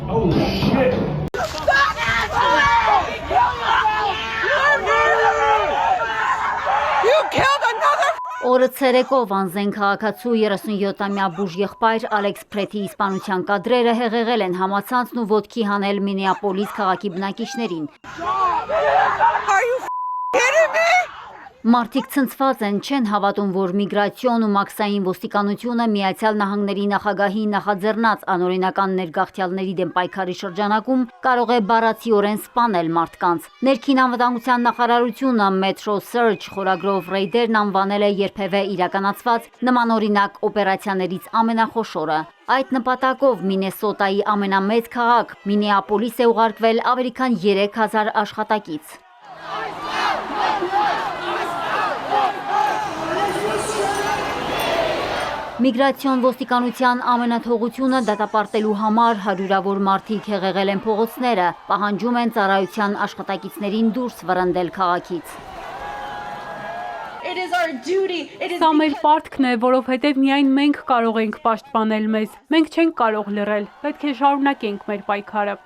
Oh shit! Օրը ցերեկով անզեն քաղաքացու 37-ամյա բուժ եղբայր Ալեքս Փրեթիի սպանության կադրերը հեղեղել են համացանցն ու ոտքի հանել Մինեապոլիս քաղաքի բնակիչներին։ Մարդիկ ցնցված են, չեն հավատում, որ միգրացիոն ու մաքսային ոստիկանությունը Միացյալ Նահանգների նախագահի նախաձեռնած անօրինական ներգաղթյալների դեմ պայքարի շրջանակում կարող է բառացիորեն սպանել մարդկանց։ Ներքին անվտանգության նախարարությունը Metro Search խորագրով ռեյդերն անվանել է երբևէ իրականացված նմանօրինակ օպերացիաներից ամենախոշորը։ Այդ նպատակով Մինեսոտայի ամենամեծ քաղաք Մինեապոլիս է ուղարկվել ավելի քան 3000 աշխատակից։ Միգրացիոն ոստիկանության ամենաթողությունը դատապարտելու համար հարյուրավոր մարդիկ հեղեղել են փողոցները, պահանջում են ծառայության աշխատակիցներին դուրս վռնդել քաղաքից։ Սա մեր պարտքն է, որովհետև միայն մենք կարող ենք պաշտպանել մեզ։ Մենք չենք կարող լռել, պետք է շարունակենք մեր պայքարը։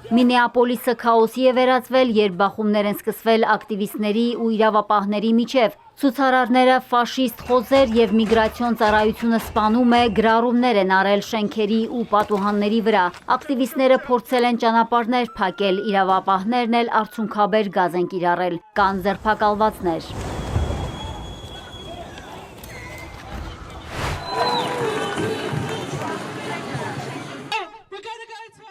Մինեապոլիսը քաոսի է վերածվել, երբ բախումներ են սկսվել ակտիվիստների ու իրավապահների միջև։ Ցուցարարները ֆաշիստ խոզեր եւ միգրացիոն ծառայությունը սպանում է, գրառումներ են արել շենքերի ու պատուհանների վրա։ Ակտիվիստները փորձել են ճանապարհներ փակել, իրավապահներն էլ արցունքաբեր գազ են կիրառել, կան ձերբակալվածներ։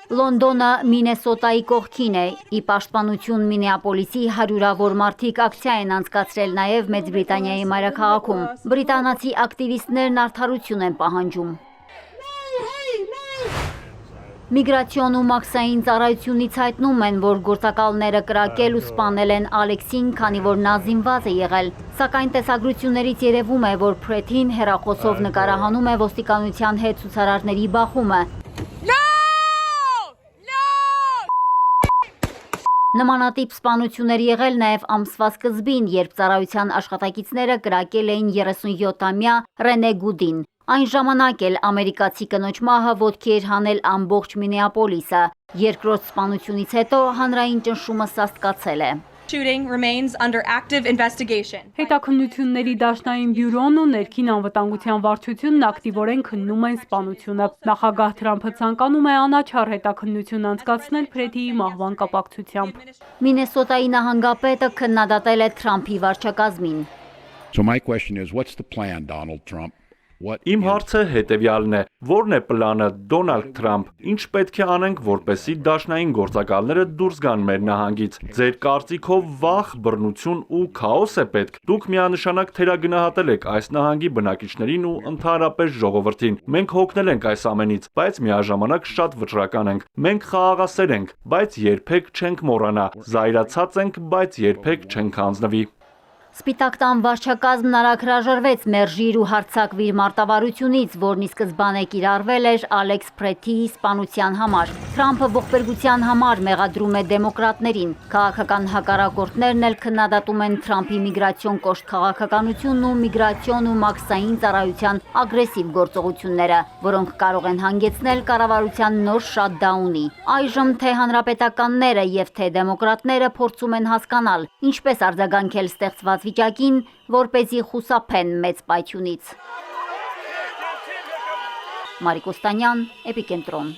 Լոնդոնը Մինեսոտայի կողքին է, ի պաշտպանություն Մինեապոլիսի հարյուրավոր մարդիկ ակցիա են անցկացրել նաև Մեծ Բրիտանիայի մայրաքաղաքում։ Բրիտանացի ակտիվիստներն արդարություն են պահանջում։ Միգրացիոն ու մաքսային ծառայությունից հայտնում են, որ գործակալները կրակել ու սպանել են Ալեքսին, քանի որ նա զինված է եղել։ Սակայն տեսագրություններից երևում է, որ Փրեթին հեռախոսով նկարահանում է ոստիկանության հետ ցուցարարների բախումը։ Նմանատիպ սպանություններ եղել նաև ամսվա սկզբին, երբ ծառայության աշխատակիցները կրակել էին 37-ամյա Ռենե Գուդին։ Այն ժամանակ էլ ամերիկացի կնոջ մահը ոտքի էր հանել ամբողջ Մինեապոլիսը։ Երկրորդ սպանությունից հետո հանրային ճնշումը սաստկացել է։ Հետաքննությունների դաշնային բյուրոն ու ներքին անվտանգության վարչությունն ակտիվորեն քննում են սպանությունը։ Նախագահ Թրամփը ցանկանում է անաչառ հետաքննություն անցկացնել Փրեթիի մահվան կապակցությամբ։ Մինեսոտայի նահանգապետը քննադատել է Թրամփի վարչակազմին։ So my question is, what's the plan, Donald Trump? Իմ հարցը հետևյալն է. ո՞րն է պլանը, Դոնալդ Թրամփ, ինչ պետք է անենք, որպեսզի դաշնային գործակալները դուրս գան մեր նահանգից։ Ձեր կարծիքով վախ, բռնություն ու քաոս է պետք։ Դուք միանշանակ թերագնահատել եք այս նահանգի բնակիչներին ու ընդհանրապես ժողովրդին։ Մենք հոգնել ենք այս ամենից, բայց միաժամանակ շատ վճռական ենք։ Մենք խաղաղասեր ենք, բայց երբեք չենք մոռանա։ Զայրացած ենք, բայց երբեք չենք հանձնվի։ Սպիտակ տան վարչակազմն արագ հրաժարվեց մերժիր ու հարձակվիր մարտավարությունից, որն ի սկզբանե կիրառվել էր Ալեքս Փրեթիի սպանության համար։ Թրամփը ողբերգության համար մեղադրում է դեմոկրատներին։ Քաղաքական հակառակորդներն էլ քննադատում են Թրամփի միգրացիոն կոշտ քաղաքականությունն ու միգրացիոն ու մաքսային ծառայության ագրեսիվ գործողությունները, որոնք կարող են հանգեցնել կառավարության նոր շաթդաունի։ Այժմ թե հանրապետականները եւ թե դեմոկրատները փորձում են հասկանալ, ինչպես արձագանքել ստեղծված վիճակին, որպեսզի խուսափեն մեծ պայթյունից։ Մարիկ Օստանյան, Էպիկենտրոն։